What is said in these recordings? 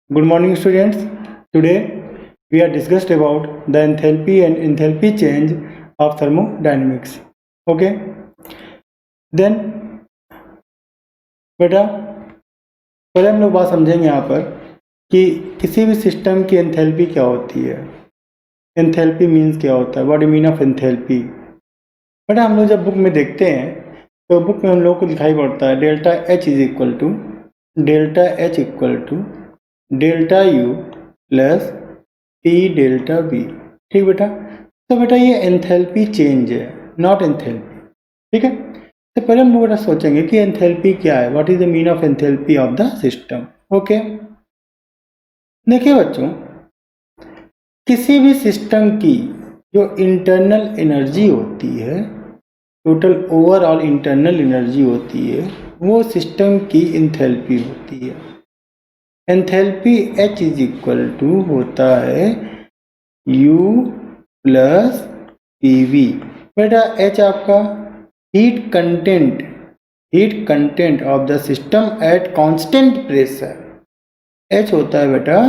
Good morning, students. Today we are discussed about the enthalpy and enthalpy change of thermodynamics. Okay. Then बेटा पहले हम लोग बात समझेंगे यहाँ पर कि किसी भी सिस्टम की एंथैल्पी क्या होती है. एंथैल्पी मीन्स क्या होता है, what you mean of enthalpy. बेटा हम लोग जब बुक में देखते हैं तो बुक में हम लोग को दिखाई पड़ता है delta H is equal to delta U plus P delta V. ठीक बेटा. तो बेटा ये एंथैल्पी चेंज है, नॉट एंथैल्पी. ठीक है. तो पहले हम लोग बेटा सोचेंगे कि एंथैल्पी क्या है, what is the mean of enthalpy of the system. Okay. देखिए बच्चों, किसी भी सिस्टम की जो इंटरनल एनर्जी होती है, टोटल ओवरऑल इंटरनल एनर्जी होती है, वो सिस्टम की एंथैल्पी होती है. Enthalpy H is equal to होता है U प्लस PV. बेटा H आपका heat content of the system at constant pressure. H होता है बेटा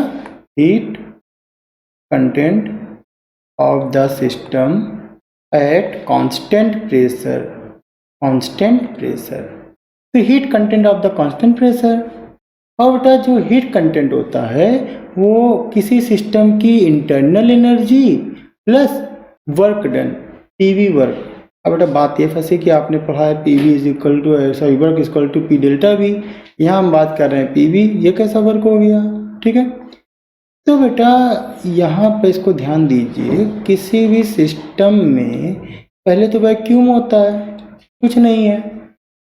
heat content of the system at constant pressure. तो heat content of the constant pressure. और बेटा जो हीट कंटेंट होता है वो किसी सिस्टम की internal energy plus work done, PV work. अब बेटा बात ये फंसी कि आपने पढ़ा है PV is equal to work is equal to P delta V. यहाँ हम बात कर रहे हैं पीवी, ये कैसा वर्क हो गया. ठीक है. तो बेटा यहाँ पे इसको ध्यान दीजिए, किसी भी सिस्टम में पहले तो वैक्यूम होता है, कुछ नहीं है.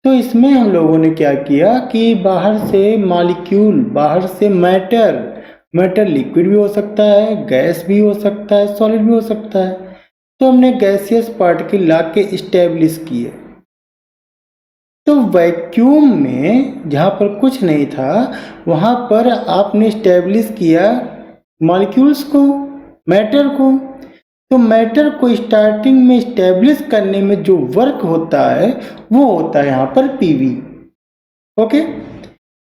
तो इसमें हम लोगों ने क्या किया कि बाहर से मॉलिक्यूल, बाहर से मैटर लिक्विड भी हो सकता है, गैस भी हो सकता है, सॉलिड भी हो सकता है. तो हमने गैसियस पार्टिकल ला के इस्टेब्लिश किए. तो वैक्यूम में जहाँ पर कुछ नहीं था वहाँ पर आपने इस्टेब्लिश किया मॉलिक्यूल्स को, मैटर को. तो मैटर को स्टार्टिंग में इस्टेब्लिश करने में जो वर्क होता है वो होता है यहाँ पर पीवी. ओके.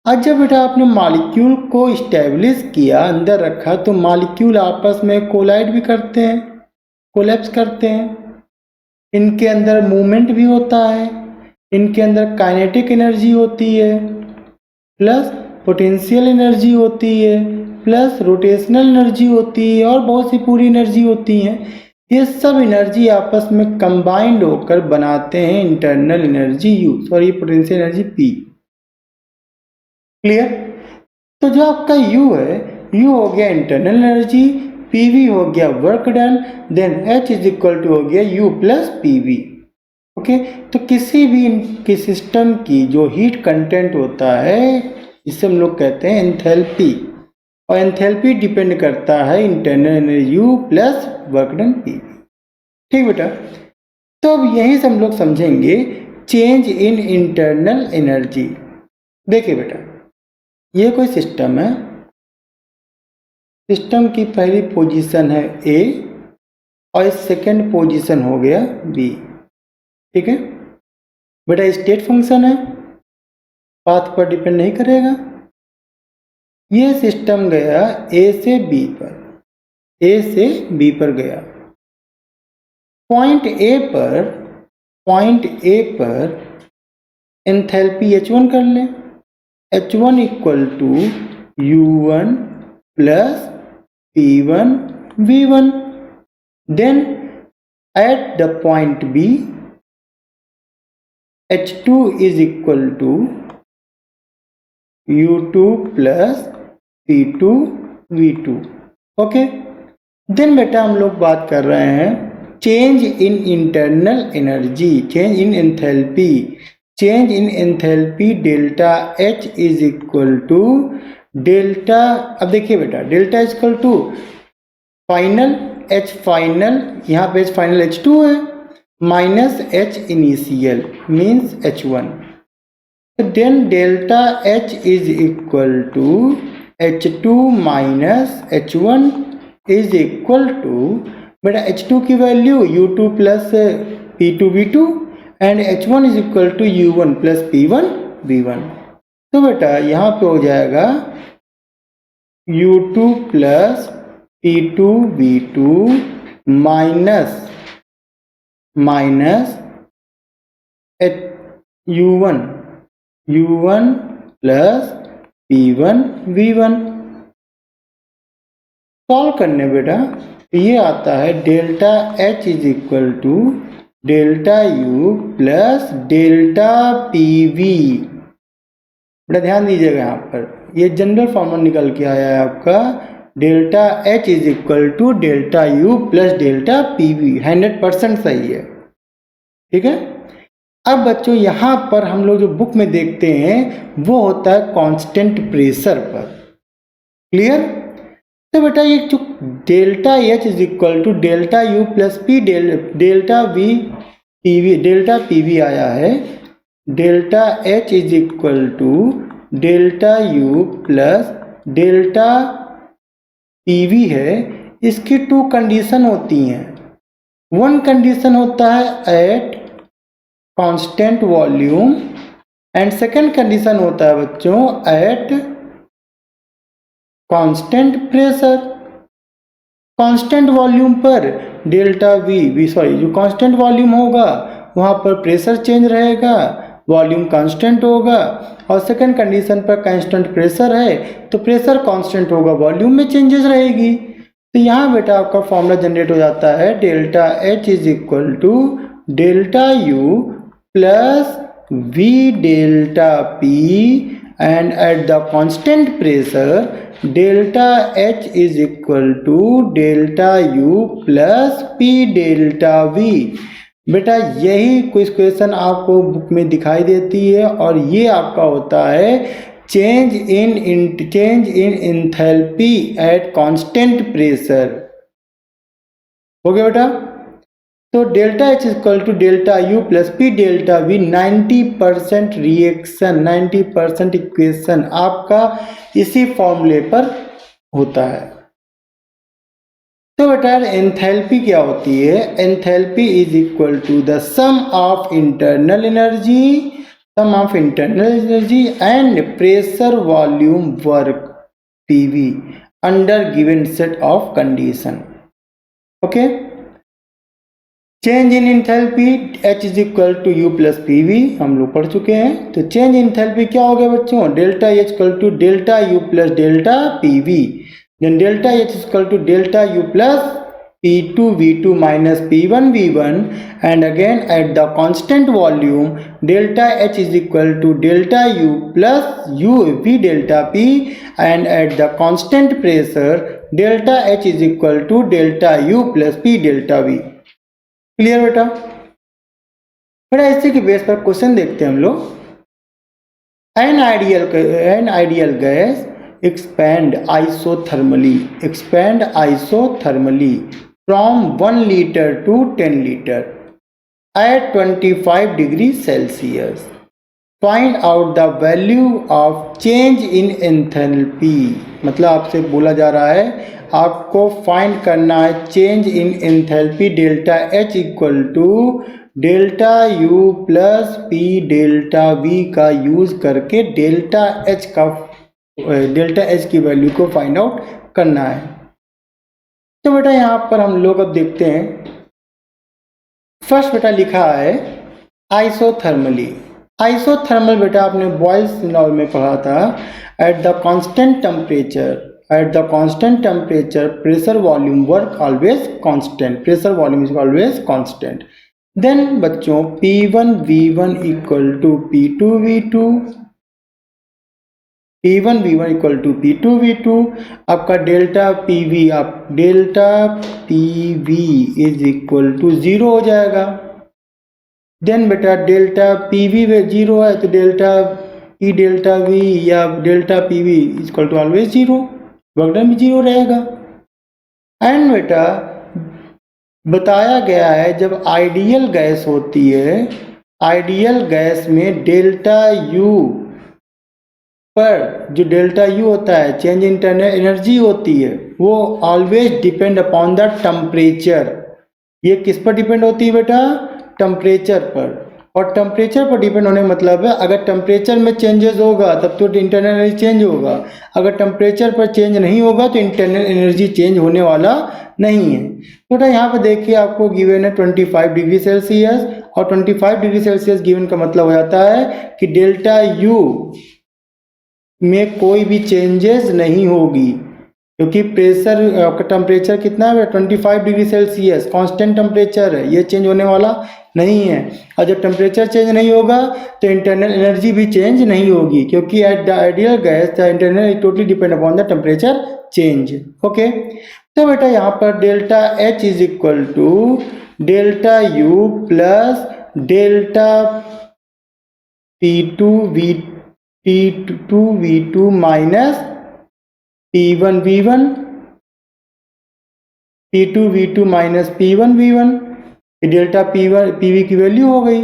आज जब बेटा आपने मॉलिक्यूल को इस्टेब्लिश किया, अंदर रखा, तो मॉलिक्यूल आपस में कोलाइड भी करते हैं, कोलैप्स करते हैं. इनके अंदर मूवमेंट भी होता है, इनके अंदर काइनेटिक एनर्जी होती है, प्लस पोटेंशियल एनर्जी होती है, प्लस रोटेशनल एनर्जी होती है, और बहुत सी पूरी एनर्जी होती हैं. ये सब एनर्जी आपस में कंबाइंड होकर बनाते हैं internal energy U, potential energy P. Clear. तो जो आपका U है, U हो गया इंटरनल एनर्जी, PV हो गया work done, then H is equal to हो गया U प्लस PV. ओके. तो किसी भी सिस्टम की जो हीट कंटेंट होता है इसे हम लोग कहते हैं एंथैल्पी, और एंथैल्पी डिपेंड करता है internal energy U plus work done PV. ठीक बेटा. तो अब यहीं से हम लोग समझेंगे चेंज इन इंटरनल एनर्जी. देखिए बेटा, ये कोई सिस्टम है, सिस्टम की पहली पोजीशन है A और सेकंड पोजीशन हो गया B. ठीक है बेटा. स्टेट फंक्शन है, पाथ पर डिपेंड नहीं करेगा. ये सिस्टम गया A से B पर गया. पॉइंट A पर एंथैल्पी H1 कर ले. H1 equal to U1 plus P1 V1. Then at the point B H2 is equal to U2 plus P2 V2. Okay. Then बेटा हम लोग बात कर रहे हैं change in internal energy, change in enthalpy delta H is equal to delta. अब देखिए बेटा, delta is equal to final H final, यहाँ पे H फाइनल H2 है, minus H initial means H1. Then delta H is equal to H2 minus H1 is equal to बेटा H2 की value U2 plus P2 V2 and H1 is equal to U1 plus P1 V1. तो बेटा यहाँ पे हो जाएगा U2 plus P2V2 minus U1 plus P1V1। Solve करने बेटा ये आता है delta H is equal to delta U plus delta PV। बेटा ध्यान दीजिएगा यहाँ पर ये जनरल फॉर्मूला निकल के आया है आपका delta H is equal to delta U plus delta PV। 100% सही है, ठीक है। अब बच्चों यहाँ पर हम लोग जो बुक में देखते हैं वो होता है कांस्टेंट प्रेशर पर। क्लियर? तो बेटा ये जो delta H is equal to delta U plus P delta PV आया है। Delta H is equal to delta U plus delta PV है। इसकी 2 कंडीशन होती हैं। 1 कंडीशन होता है at constant volume and second condition होता है बच्चों eight constant pressure. Constant volume पर डेल्टा जो कांस्टेंट वॉल्यूम होगा वहां पर प्रेशर चेंज रहेगा, वॉल्यूम कांस्टेंट होगा। और सेकंड कंडीशन पर कांस्टेंट प्रेशर है तो प्रेशर कांस्टेंट होगा, वॉल्यूम में चेंजेस रहेगी। तो यहाँ बेटा आपका फॉर्मूला जनरेट हो जाता है delta H is equal to delta U plus V delta P and at the constant pressure delta H is equal to delta U plus P delta V। बेटा यही कुछ क्वेश्चन आपको बुक में दिखाई देती है और ये आपका होता है change in enthalpy at constant pressure. हो गया बेटा? तो delta H equal to delta U plus P delta V 90% reaction 90% equation आपका इसी फॉर्मूले पर होता है। तो बेटा एंथैल्पी क्या होती है? Enthalpy is equal to the sum of internal energy and pressure volume work PV under given set of condition. Okay, change in enthalpy H is equal to U plus PV हम लोग पढ़ चुके हैं। तो change in enthalpy क्या हो गया बच्चों? Delta H equal to delta U plus delta PV। Then delta H equal to delta U plus P2V2 minus P1V1 and again at the constant volume delta H is equal to delta U plus V delta P and at the constant pressure delta H is equal to delta U plus P delta V। Clear बेटा? बेटा इसी के base पर question देखते हैं हम लोग। An ideal gas expand isothermally from 1 litre to 10 litre at 25 degree Celsius. Find out the value of change in enthalpy. मतलब आपसे बोला जा रहा है आपको फाइंड करना है change in enthalpy delta H equal to delta U plus P delta V का यूज करके डेल्टा H की वैल्यू को फाइंड आउट करना है। तो बेटा यहाँ पर हम लोग अब देखते हैं। फर्स्ट बेटा लिखा है आइसोथर्मल बेटा आपने बॉयल्स लॉ में पढ़ा था। At the constant temperature pressure volume work always constant, pressure volume is always constant. Then बच्चों P1V1 equal to P1V1 equal to P2V2। आपका delta PV is equal to 0 हो जाएगा। देन बेटा डेल्टा PV 0 है तो डेल्टा P डेल्टा V या delta PV equal to always 0, work done भी 0 रहेगा। एंड बेटा बताया गया है जब आइडियल गैस होती है, आइडियल गैस में डेल्टा U पर जो डेल्टा U होता है चेंज इन इंटरनल एनर्जी होती है वो always depend upon the temperature. ये किस पर डिपेंड होती है बेटा? टेम्परेचर पर। और टेम्परेचर पर डिपेंड होने का मतलब है अगर टेम्परेचर में चेंजेस होगा तब तो इंटरनल एनर्जी चेंज होगा, अगर टेम्परेचर पर चेंज नहीं होगा तो इंटरनल एनर्जी चेंज होने वाला नहीं है। तो यहाँ पर देखिए आपको गिवन है 25 डिग्री सेल्सियस, और 25 डिग्री सेल्सियस गिवन का मतलब हो जाता है कि डेल्टा यू में कोई भी चेंजेस नहीं होगी, क्योंकि प्रेशर आपका टेम्परेचर कितना है 25 डिग्री सेल्सियस कांस्टेंट टेम्परेचर है, ये चेंज होने वाला नहीं है। और जब टेम्परेचर चेंज नहीं होगा तो इंटरनल एनर्जी भी चेंज नहीं होगी, क्योंकि at the ideal gas the internal totally depend upon the temperature change. Okay, तो बेटा यहाँ पर delta H is equal to delta U plus delta P2V2 minus P1V1, P2V2 minus P1V1, delta PV की value हो गई।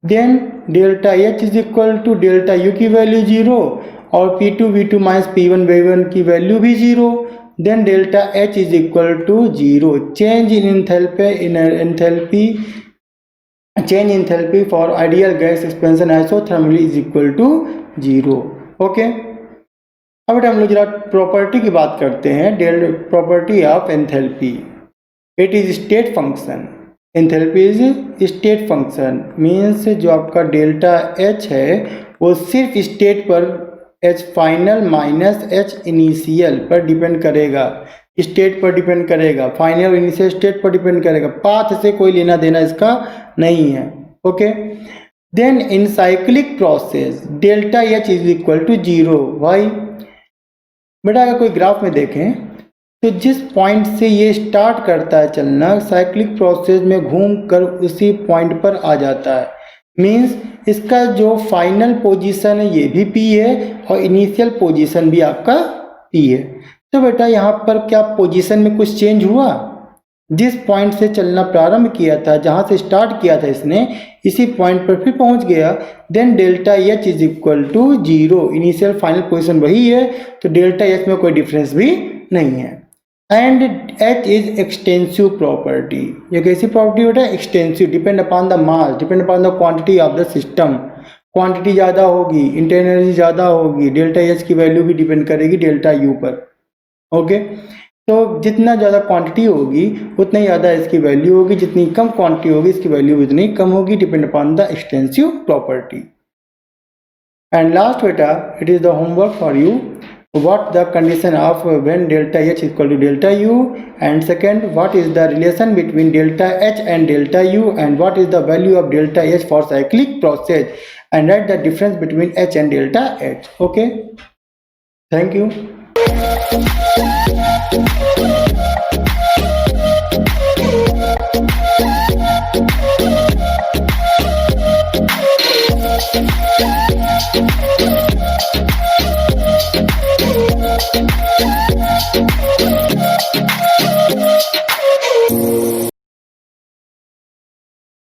Then delta H is equal to delta U की value 0 और P2V2 minus P1V1 की वैल्यू भी 0। Then delta H is equal to 0। Change in enthalpy for ideal gas expansion isothermally is equal to 0। Okay, अब बेटा हम लोग जरा property की बात करते हैं। Property of enthalpy, it is state function. Enthalpy is state function, means जो आपका डेल्टा एच है वो सिर्फ स्टेट पर H final minus H initial पर डिपेंड करेगा, स्टेट पर डिपेंड करेगा, फाइनल इनिशियल स्टेट पर डिपेंड करेगा, पाथ से कोई लेना देना इसका नहीं है। Okay, then in cyclic process delta H is equal to 0। Why बेटा अगर कोई ग्राफ में देखें तो जिस पॉइंट से ये स्टार्ट करता है चलना, साइक्लिक प्रोसेस में घूम कर उसी पॉइंट पर आ जाता है, मीन्स इसका जो फाइनल पोजीशन है ये भी P है और इनिशियल पोजीशन भी आपका P है। तो बेटा यहाँ पर क्या पोजीशन में कुछ चेंज हुआ? जिस पॉइंट से चलना प्रारंभ किया था, जहाँ से स्टार्ट किया था इसने, इसी पॉइंट पर फिर पहुँच गया। Then delta H is equal to 0, initial final position वही है, तो डेल्टा एच में कोई डिफरेंस भी नहीं है। And H is extensive property, ये कैसी प्रॉपर्टी बेटा? Extensive, depend upon the mass, depend upon the quantity of the system. Quantity ज़्यादा होगी, इंटरनल एनर्जी ज़्यादा होगी, डेल्टा एच की वैल्यू भी डिपेंड करेगी डेल्टा यू पर। ओके, तो जितना ज़्यादा क्वांटिटी होगी उतना ही ज़्यादा इसकी वैल्यू होगी, जितनी कम क्वांटिटी होगी इसकी वैल्यू उतनी कम होगी, depend upon the extensive property. And last बेटा, it is the homework for you, what the condition of when delta H equal to delta U, and second, what is the relation between delta H and delta U, and what is the value of delta H for cyclic process, and write the difference between H and delta H. Okay, thank you.